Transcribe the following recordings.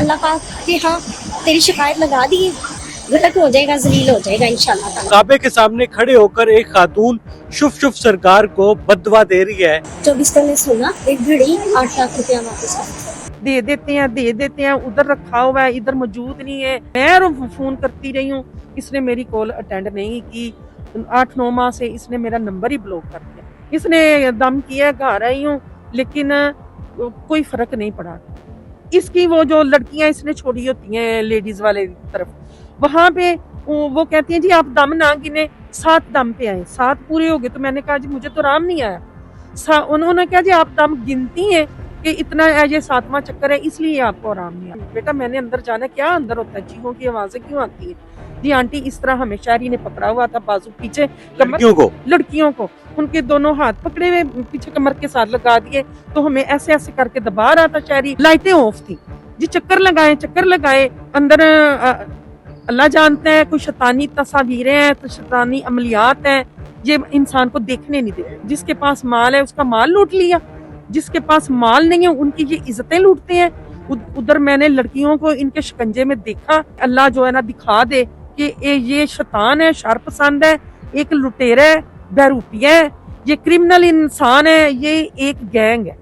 अल्लाह पाक कि हाँ तेरी शिकायत लगा दी है, गलत हो जाएगा, जलील हो जाएगा इंशाल्लाह ताला। काबे के सामने खड़े होकर एक खातून शुफ सरकार को बददुआ दे रही है। 24 तोले सोना, एक घड़ी, 8 लाख रुपया वापस कर। दे देते हैं, उधर रखा हुआ है, इधर मौजूद नहीं है। मैं फोन करती रही हूँ, इसने मेरी कॉल अटेंड नहीं की। 8-9 माह से इसने मेरा नंबर ही ब्लॉक कर दिया। इसने दम किया, घर आई हूँ, लेकिन कोई फर्क नहीं पड़ा। इसकी वो जो लड़कियां इसने छोड़ी होती हैं लेडीज वाले तरफ, वहां पे वो कहती हैं जी आप दम ना गिने, 7 दम पे आए, 7 पूरे हो गए। तो मैंने कहा जी मुझे तो आराम नहीं आया। उन्होंने कहा जी आप दम गिनती हैं कि इतना ये 7वां चक्कर है इसलिए आपको आराम नहीं आया। बेटा मैंने अंदर जाना, क्या अंदर होता है, चीखों की आवाजें क्यों आती है? जी आंटी इस तरह हमें शहरी ने पकड़ा हुआ था, बाजू पीछे लड़कियों को उनके दोनों हाथ पकड़े हुए पीछे कमर के साथ लगा दिए। तो हमें ऐसे ऐसे करके दबा रहा था शहरी। लाइटें ऑफ थी जी, चक्कर लगाए अंदर। अल्लाह जानता है कोई शैतानी तस्वीरें हैं, तो शैतानी अमलियात हैं, ये इंसान को देखने नहीं देते। जिसके पास माल है उसका माल लूट लिया, जिसके पास माल नहीं है उनकी ये इज्जतें लूटते हैं। उधर मैंने लड़कियों को इनके शिकंजे में देखा। अल्लाह जो है ना दिखा दे कि ये शैतान है, शर पसंद है, एक लुटेरा है, बहरूपिया है, ये क्रिमिनल इंसान है, ये एक गैंग है।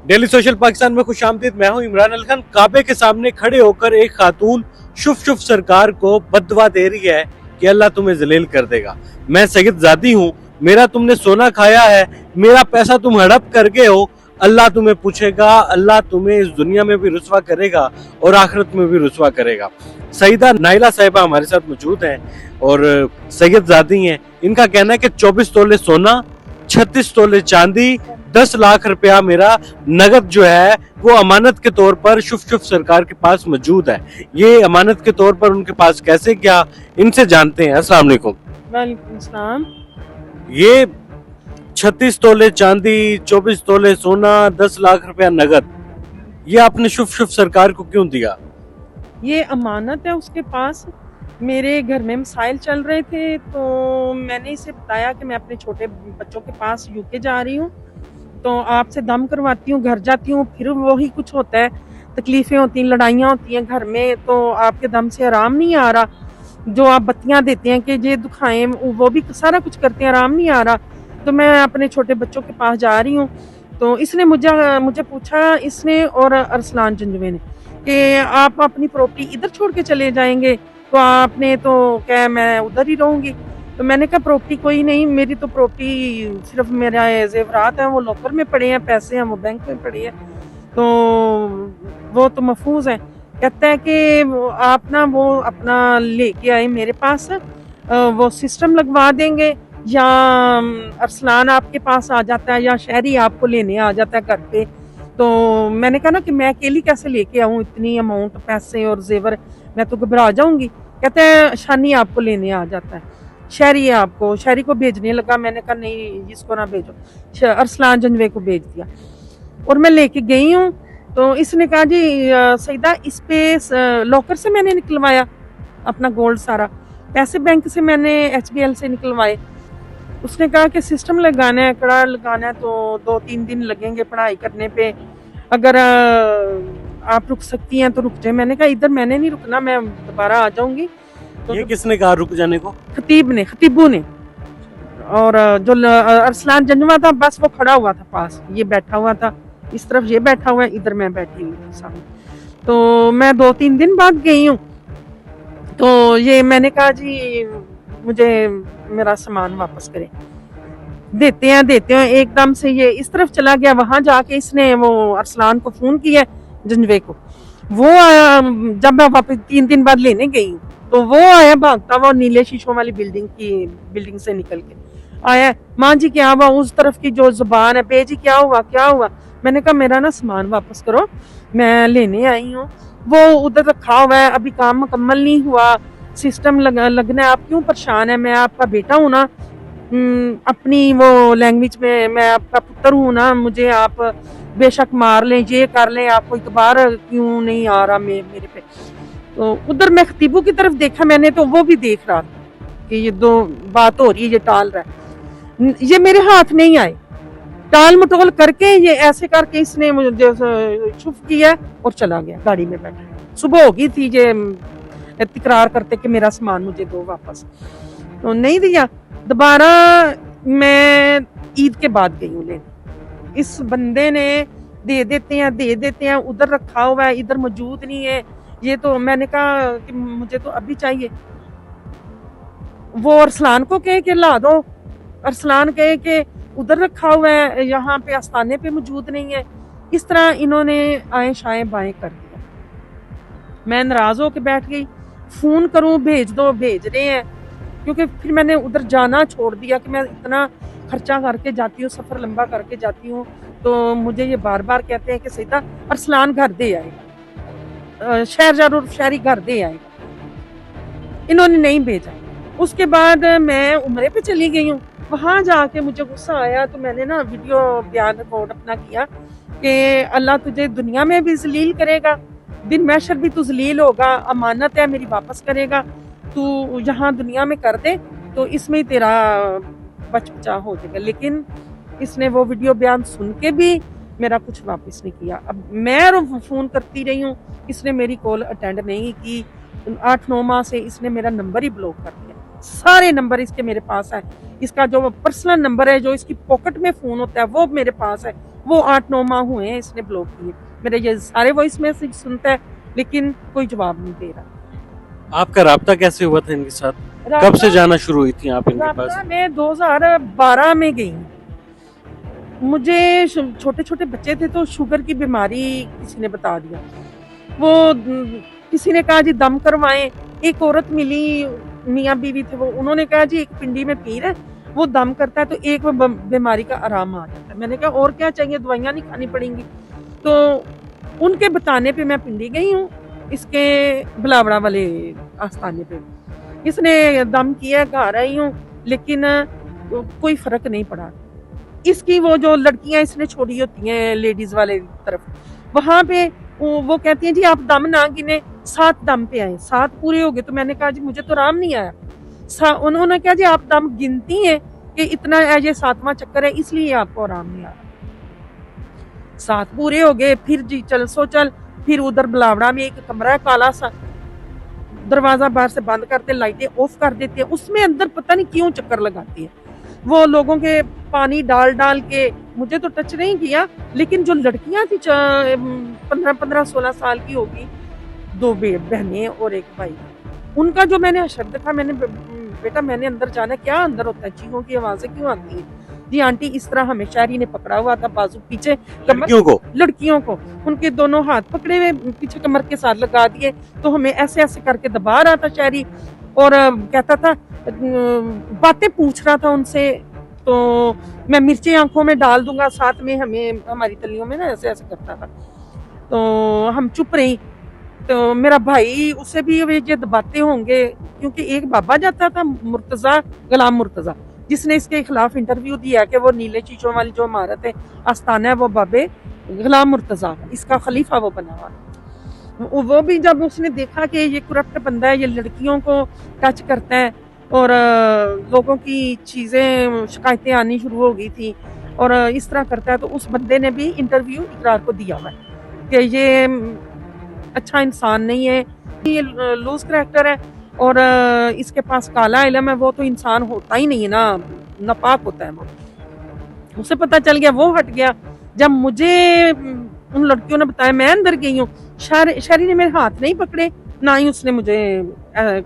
डेली सोशल पाकिस्तान में खुशामदीद। मैं हूं इमरान अली खान। काबे के सामने खड़े होकर एक खातून शुफ सरकार को बददुआ दे रही है कि अल्लाह तुम्हें जलील कर देगा। मैं सैयद जादी हूं, मेरा तुमने सोना खाया है, मेरा पैसा तुम हड़प कर गए हो, अल्लाह तुम्हें पूछेगा, अल्लाह तुम्हें इस दुनिया में भी रुसवा करेगा और आखिरत में भी रुसवा करेगा। सईदा नाइला साहिबा हमारे साथ मौजूद हैं और सैयद जादी हैं। इनका कहना है कि 24 तोले सोना, 36 तोले चांदी, 10 लाख रुपया मेरा नगद जो है वो अमानत के तौर पर शुफ सरकार के पास मौजूद है। ये अमानत के तौर पर उनके पास कैसे क्या, इनसे जानते हैं। अस्सलाम वालेकुम। वालेकुम सलाम। ये 36 तोले चांदी, 24 तोले सोना, 10 लाख रुपया नगद, ये आपने शुफ सरकार को क्यों दिया? ये अमानत है उसके पास। मेरे घर में मसाइल चल रहे थे तो मैंने इसे बताया कि मैं अपने छोटे बच्चों के पास यूके जा रही हूँ, तो आपसे दम करवाती हूँ, घर जाती हूँ, फिर वही कुछ होता है, तकलीफें होती हैं, लड़ाइयाँ होती हैं घर में, तो आपके दम से आराम नहीं आ रहा। जो आप बत्तियाँ देते हैं कि ये दुखाएं, वो भी सारा कुछ करते हैं, आराम नहीं आ रहा। तो मैं अपने छोटे बच्चों के पास जा रही हूँ। तो इसने मुझे पूछा, इसने और अरसलान जंजवे ने, कि आप अपनी प्रॉपर्टी इधर छोड़ के चले जाएंगे? तो आपने तो क्या मैं उधर ही रहूंगी? तो मैंने कहा प्रॉपर्टी कोई नहीं, मेरी तो प्रॉपर्टी सिर्फ मेरा जेवरात है वो लॉकर में पड़े हैं, पैसे हैं वो बैंक में पड़े हैं, तो वो तो महफूज है। कहता है कि आप ना वो अपना लेके आए मेरे पास, वो सिस्टम लगवा देंगे, या अरसलान आपके पास आ जाता है, या शहरी आपको लेने आ जाता है घर पे। तो मैंने कहा ना कि मैं अकेली कैसे लेके आऊँ इतनी अमाउंट पैसे और जेवर, मैं तो घबरा जाऊंगी। कहते हैं शानी आपको लेने आ जाता है, शहरी को भेजने लगा। मैंने कहा नहीं इसको ना भेजो, अरसलान जंजवे को भेज दिया और मैं लेके गई हूँ। तो इसने कहा जी सईदा इस पे लॉकर से मैंने निकलवाया अपना गोल्ड सारा, पैसे बैंक से मैंने HBL से निकलवाए। उसने कहा कि सिस्टम लगाना है, कड़ा लगाना है, तो 2-3 दिन लगेंगे पढ़ाई करने पे, अगर आप रुक सकती हैं तो रुक जाए। मैंने कहा इधर मैंने नहीं रुकना, मैं दोबारा आ जाऊंगी। तो ये किसने कहा रुक जाने को? खतीबू ने। और जो अरसलान जंजवा था बस वो खड़ा हुआ था पास, ये बैठा हुआ था, इस तरफ ये बैठा हुआ है, इधर मैं बैठी हुई थी सामने। तो मैं 2-3 दिन बाद गई हूँ। तो ये मैंने कहा जी मुझे मेरा सामान वापस करें। देते हैं एकदम से ये इस तरफ चला गया। वहां जाके इसने वो अरसलान को फोन किया, जंजवे को। वो आया, जब मैं वापस 3 दिन बाद लेने गई तो वो आया भागता हुआ, नीले शीशों वाली बिल्डिंग से निकल के आया। माँ जी क्या हुआ? उस तरफ की जो जुबान है, बेजी क्या हुआ? मैंने कहा मेरा ना सामान वापस करो, मैं लेने आई हूँ। वो उधर रखा हुआ है, अभी काम मुकम्मल नहीं हुआ, सिस्टम लगना है, आप क्यों परेशान है? मैं आपका बेटा हूँ ना, अपनी वो लैंग्वेज में मैं आपका पुत्र हूँ ना, मुझे आप बेशक मार लें, ये कर लें, आपको इतबार क्यों नहीं आ रहा मेरे पे? तो उधर मैं खतीबू की तरफ देखा मैंने, तो वो भी देख रहा था कि ये दो बात हो रही है, ये टाल रहा है। ये मेरे हाथ नहीं आए, टाल मटोल करके ये ऐसे करके इसने मुझे छुप किया और चला गया गाड़ी में बैठा। सुबह हो गई थी ये तकरार करते कि मेरा सामान मुझे दो वापस, तो नहीं दिया। दोबारा मैं ईद के बाद गई हूँ लेने। इस बंदे ने दे देते हैं, उधर रखा हुआ है, इधर मौजूद नहीं है। ये तो मैंने कहा कि मुझे तो अभी चाहिए। वो अरसलान को कहे कि ला दो, अरसलान कहे कि उधर रखा हुआ है, यहाँ पे आस्थाने पे मौजूद नहीं है। इस तरह इन्होंने आए शाए बाएं कर दिया। मैं नाराज होकर बैठ गई, फोन करूं भेज दो, भेज रहे हैं। क्योंकि फिर मैंने उधर जाना छोड़ दिया कि मैं इतना खर्चा करके जाती हूँ, सफर लंबा करके जाती हूँ, तो मुझे ये बार बार कहते हैं कि सीता अरसलान घर दे आएगा, शहरजार और शहरी घर दे आएगा। इन्होंने नहीं भेजा। उसके बाद मैं उम्रे पे चली गई हूँ। वहां जाके मुझे गुस्सा आया, तो मैंने ना वीडियो बयान रिकॉर्ड अपना किया कि अल्लाह तुझे दुनिया में भी जलील करेगा, दिन महशर भी तू जलील होगा, अमानत है मेरी वापस करेगा, तू यहाँ दुनिया में कर दे तो इसमें ही तेरा बचा हो जाएगा। लेकिन इसने वो वीडियो बयान सुन के भी मेरा कुछ वापस नहीं किया। अब मैं फोन करती रही हूँ, इसने मेरी कॉल अटेंड नहीं की। 8-9 माह से इसने मेरा नंबर ही ब्लॉक कर दिया। सारे नंबर इसके मेरे पास है। इसका जो पर्सनल नंबर है, जो इसकी पॉकेट में फोन होता है, वो मेरे पास है। वो 8-9 माह हुए हैं इसने ब्लॉक किए। मेरे ये सारे वॉइस मैसेज सुनता है लेकिन कोई जवाब नहीं दे रहा। आपका राब्ता कैसे हुआ था इनके साथ? कब से जाना शुरू हुई थी आप इनके पास? मैं 2012 में गई। मुझे छोटे छोटे बच्चे थे तो शुगर की बीमारी किसी ने बता दिया। वो किसी ने कहा जी दम करवाएं। एक औरत मिली, मियाँ बीवी थे वो, उन्होंने कहा जी एक पिंडी में पीर है, वो दम करता है तो एक बीमारी का आराम आ जाता है। मैंने कहा और क्या चाहिए, दवाइयाँ नहीं खानी पड़ेंगी। तो उनके बताने पे मैं पिंडी गई हूँ, इसके बिलावड़ा वाले आस्थाने पे। इसने दम किया, घर आई हूँ, लेकिन कोई फर्क नहीं पड़ा। इसकी वो जो लड़कियां इसने छोड़ी होती हैं लेडीज वाले तरफ, वहां पे वो कहती हैं जी आप दम ना गिने, 7 दम पे आए, 7 पूरे हो गए। तो मैंने कहा जी मुझे तो आराम नहीं आया। उन्होंने कहा जी आप दम गिनती हैं कि इतना ये 7वां चक्कर है इसलिए आपको आराम नहीं आ रहा। 7 पूरे हो गए, फिर जी चल सो चल। फिर उधर बिलावड़ा में एक कमरा है काला सा, दरवाजा बाहर से बंद करते, लाइटें ऑफ कर देते हैं, उसमें अंदर पता नहीं क्यों चक्कर लगाती है। वो लोगों के पानी डाल डाल के, मुझे तो टच नहीं किया, लेकिन जो लड़कियां थी 15-16 साल की होगी, 2 बहनें और एक भाई, उनका जो मैंने हशर देखा, मैंने बेटा मैंने अंदर जाना, क्या अंदर होता है, चीखों की आवाजें क्यों आती है? जी आंटी इस तरह हमें शहरी ने पकड़ा हुआ था, बाजू पीछे लड़कियों को उनके दोनों हाथ पकड़े हुए पीछे कमर के साथ लगा दिए। तो हमें ऐसे ऐसे करके दबा रहा था शहरी, और कहता था, बातें पूछ रहा था उनसे। तो मैं मिर्ची आंखों में डाल दूंगा, साथ में हमें हमारी तलियों में ना ऐसे ऐसे करता था। तो हम चुप रही। तो मेरा भाई, उसे भी ये दबाते होंगे, क्योंकि एक बाबा जाता था मुर्तजा, गुलाम मुर्तजा, जिसने इसके खिलाफ इंटरव्यू दिया कि वो नीले शीशों वाली जो इमारत है आस्थाना है, वो बाबे गुलाम मुर्तजा, इसका खलीफा वो बना हुआ। वो भी जब उसने देखा कि ये करप्ट बंदा है, ये लड़कियों को टच करता है और लोगों की चीजें शिकायतें आनी शुरू हो गई थी और इस तरह करता है, तो उस बंदे ने भी इंटरव्यू इकरार को दिया हुआ है कि ये अच्छा इंसान नहीं है, ये लूज करैक्टर है और इसके पास काला इल्म है। वो तो इंसान होता ही नहीं है ना, नापाक होता है वो। उसे पता चल गया, वो हट गया। जब मुझे उन लड़कियों ने बताया, मैं अंदर गई हूँ, शहरी ने मेरे हाथ नहीं पकड़े, ना ही उसने मुझे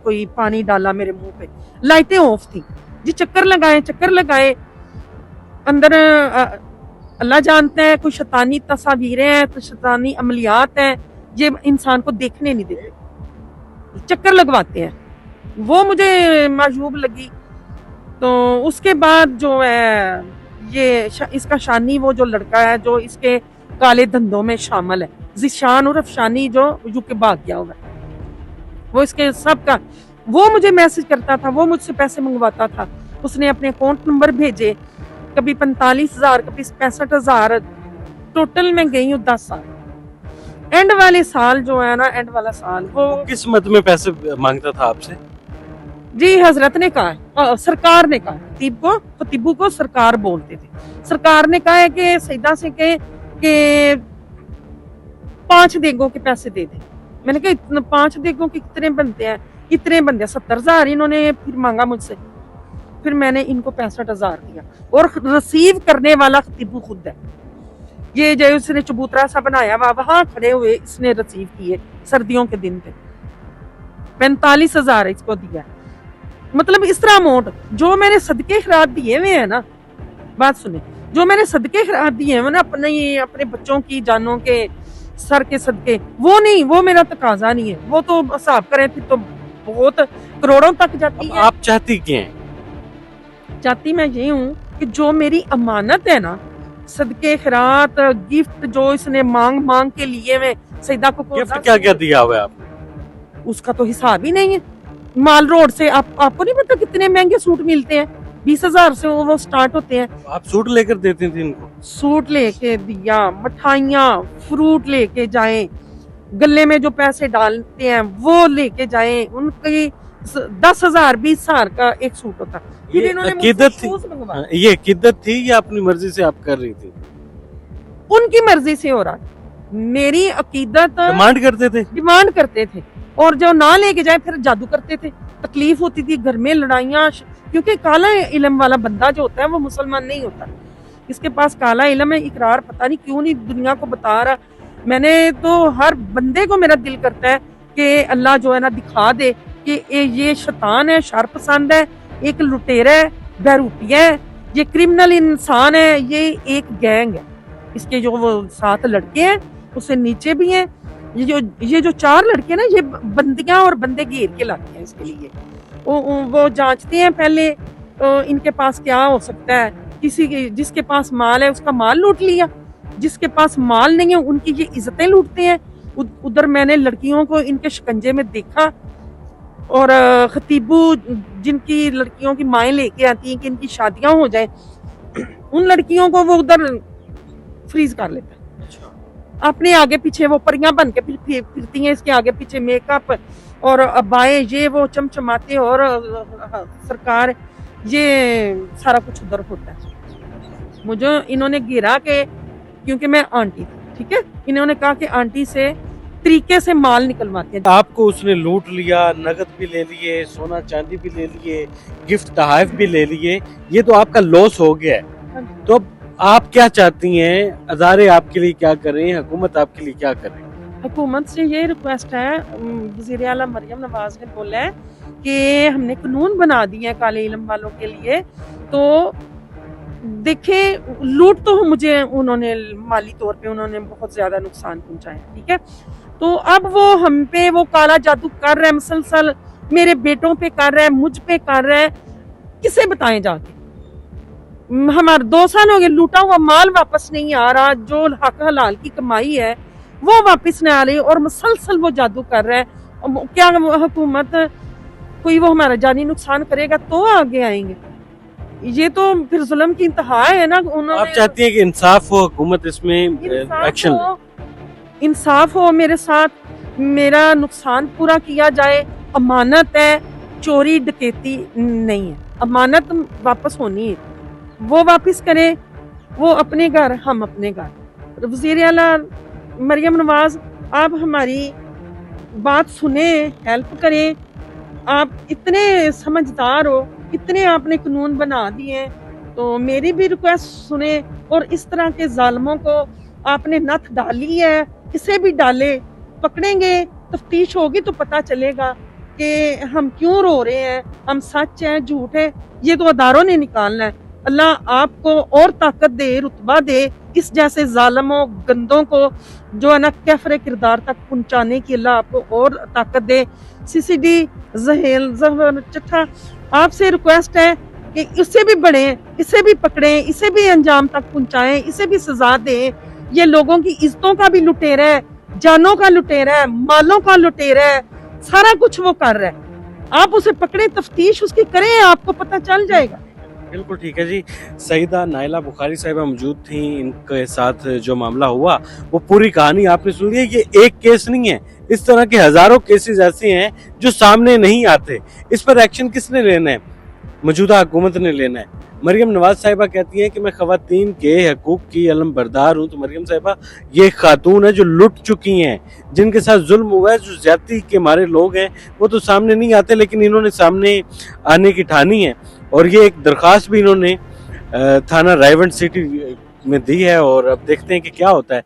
कोई पानी डाला मेरे मुंह पे। लाइटें ऑफ थी जी, चक्कर लगाए अंदर। अल्लाह जानता है, कोई शैतानी तस्वीरें हैं, तो शैतानी अमलियात हैं, ये इंसान को देखने नहीं देते, चक्कर लगवाते हैं। वो मुझे मायूब लगी। तो उसके बाद जो है ये इसका शानी, वो जो लड़का है जो इसके काले धंधों में शामिल है, जिशान उर्फ शानी, जो यूके भाग गया हुआ है, वो इसके सब का, वो मुझे मैसेज करता था, वो मुझसे पैसे मंगवाता था। उसने अपने अकाउंट नंबर भेजे, कभी 45,000, कभी 65,000। टोटल में गई हूँ 10 साल। एंड वाले साल जो है ना, एंड वाला साल, वो किस मत में पैसे मांगता था आपसे? जी हजरत ने कहा है, सरकार ने कहा है, खतीबू को सरकार बोलते थे। सरकार ने कहा है कि सईदा से कहे कि 5 देगों के पैसे दे दे। मैंने कहा इतना 5 देगों के कितने बनते हैं? इतने बनते हैं 70,000। इन्होंने फिर मांगा मुझसे, फिर मैंने इनको 65,000 दिया और रिसीव करने वाला खतीबू खुद है। ये जो उसने चबूतरा सा बनाया हुआ वहां खड़े हुए इसने रिसीव किए सर्दियों के दिन पे 45,000 इसको दिया। मतलब इस तरह अमाउंट जो मैंने सदके खैरात दिए हुए हैं ना, बात सुने, जो मैंने सदके खैरात दिए हैं ना अपने बच्चों की जानों के सर के सदके, वो नहीं, वो मेरा तकाजा नहीं है। वो तो हिसाब करें फिर तो बहुत करोड़ों तक जाती है। आप चाहती क्या हैं? चाहती मैं ये हूँ कि जो मेरी अमानत है ना, सदके खैरात गिफ्ट जो इसने मांग के लिए मैं सईदा को गिफ्ट क्या क्या दिया हुआ है आपने? उसका तो हिसाब ही नहीं है। माल रोड से आपको नहीं पता कितने महंगे सूट मिलते हैं, 20,000 से वो स्टार्ट होते हैं। आप सूट लेकर देती थी इनको? सूट लेके दिया, मिठाइयाँ, फ्रूट लेके जाए, गले में जो पैसे डालते हैं वो लेके जाए। उनकी 10,000 20,000 का एक सूट होता। फिर ये इन्होंने अकीदत मुझसे थी? शूज मंगवाए। ये अकीदत थी या अपनी मर्जी से आप कर रही थी? उनकी मर्जी से हो रहा है। मेरी अकीदत डिमांड करते थे और जो ना लेके जाए फिर जादू करते थे। तकलीफ होती थी घर में, लड़ाइयाँ, क्योंकि काला इल्म वाला बंदा जो होता है वो मुसलमान नहीं होता। इसके पास काला इल्म है, इकरार पता नहीं क्यों नहीं दुनिया को बता रहा। मैंने तो हर बंदे को मेरा दिल करता है कि अल्लाह जो है ना दिखा दे कि ये शैतान है, शर पसंद है, एक लुटेरा है, बहरूपिया है, ये क्रिमिनल इंसान है, ये एक गैंग है। इसके जो वो 7 लड़के हैं उससे नीचे भी हैं। ये जो 4 लड़के ना, ये बंदियां और बंदे घेर के लाते हैं इसके लिए। वो जांचते हैं पहले इनके पास क्या हो सकता है। जिसके पास माल है उसका माल लूट लिया, जिसके पास माल नहीं है उनकी ये इज्जतें लूटते हैं। उधर मैंने लड़कियों को इनके शिकंजे में देखा और खतीबू जिनकी लड़कियों की माएँ लेके आती हैं कि इनकी शादियां हो जाए, उन लड़कियों को वो उधर फ्रीज कर लेता है। अपने आगे पीछे वो परियां बन के फिरती हैं, इसके आगे पीछे मेकअप और अबाएं ये वो चमचमाते और सरकार, ये सारा कुछ उधर होता है। मुझे इन्होंने गिरा के, क्योंकि मैं आंटी थी, ठीक है, इन्होंने कहा कि आंटी से तरीके से माल निकलवाते हैं। आपको उसने लूट लिया, नगद भी ले लिए, सोना चांदी भी ले लिए, गिफ्ट तोहफे भी ले लिए, ये तो आपका लॉस हो गया है। तो आप क्या चाहती हैं? अदारे आपके लिए क्या करें, हुकूमत आपके लिए क्या करे? हुकूमत से ये रिक्वेस्ट है, वज़ीर आला मरियम नवाज ने बोला है कि हमने कानून बना दिए हैं काले इल्म वालों के लिए। तो देखें, लूट तो मुझे उन्होंने माली तौर पे उन्होंने बहुत ज्यादा नुकसान पहुंचाया, ठीक है। तो अब वो हम पे वो काला जादू कर रहे हैं, मुसलसल मेरे बेटों पे कर रहा है, मुझ पे कर रहा है। किसे बताएं जाके? हमारे 2 साल हो गए, लूटा हुआ माल वापस नहीं आ रहा, जो हक हलाल की कमाई है वो वापस नहीं आ रही और मुसलसल वो जादू कर रहा है। क्या हुकूमत कोई वो हमारा जानी नुकसान करेगा तो आगे आएंगे? ये तो फिर जुल्म की इंतहा है ना। उन्होंने, आप चाहती हैं कि इंसाफ हो, हुकूमत इसमें एक्शन ले? इंसाफ हो मेरे साथ, मेरा नुकसान पूरा किया जाए। अमानत है, चोरी डकैती नहीं है, अमानत वापस होनी है, वो वापस करे, वो अपने घर, हम अपने घर। वज़ीर आला मरियम नवाज, आप हमारी बात सुने, हेल्प करें। आप इतने समझदार हो, इतने आपने कानून बना दिए, तो मेरी भी रिक्वेस्ट सुने और इस तरह के जालिमों को आपने नथ डाली है, इसे भी डाले, पकड़ेंगे, तफ्तीश होगी तो पता चलेगा कि हम क्यों रो रहे हैं, हम सच हैं झूठ है, ये तो अदारों ने निकालना है। अल्लाह आपको और ताकत दे, रुतबा दे, इस जैसे जालिमों गंदों को जो है ना कैफरे किरदार तक पहुंचाने की अल्लाह आपको और ताकत दे। सीसीडी जहर चट्ठा, आपसे रिक्वेस्ट है कि इससे भी बढ़े, इसे भी पकड़ें, इसे भी अंजाम तक पहुंचाएं, इसे भी सजा दें। ये लोगों की इज्जतों का भी लुटेरा है, जानों का लुटेरा है, मालों का लुटेरा है, सारा कुछ वो कर रहा है। आप उसे पकड़े, तफ्तीश उसकी करें, आपको पता चल जाएगा। बिल्कुल ठीक है जी। सईदा नाइला बुखारी साहिबा मौजूद थी, इनके साथ जो मामला हुआ वो पूरी कहानी आपने सुनी है। ये एक केस नहीं है, इस तरह के हजारों केसेस ऐसे हैं जो सामने नहीं आते। इस पर एक्शन किसने लेना है? मौजूदा हुकूमत ने लेना है। मरियम नवाज साहिबा कहती हैं कि मैं खवातीन के हकूक की अलमबरदार हूँ। तो मरियम साहिबा, ये खातून है जो लुट चुकी हैं, जिनके साथ जुल्म हुआ है, जो ज्यादती के मारे लोग हैं, वो तो सामने नहीं आते, लेकिन इन्होंने सामने आने की ठानी है। और ये एक दरख्वास्त भी इन्होंने थाना रायवंड सिटी में दी है और अब देखते हैं कि क्या होता है।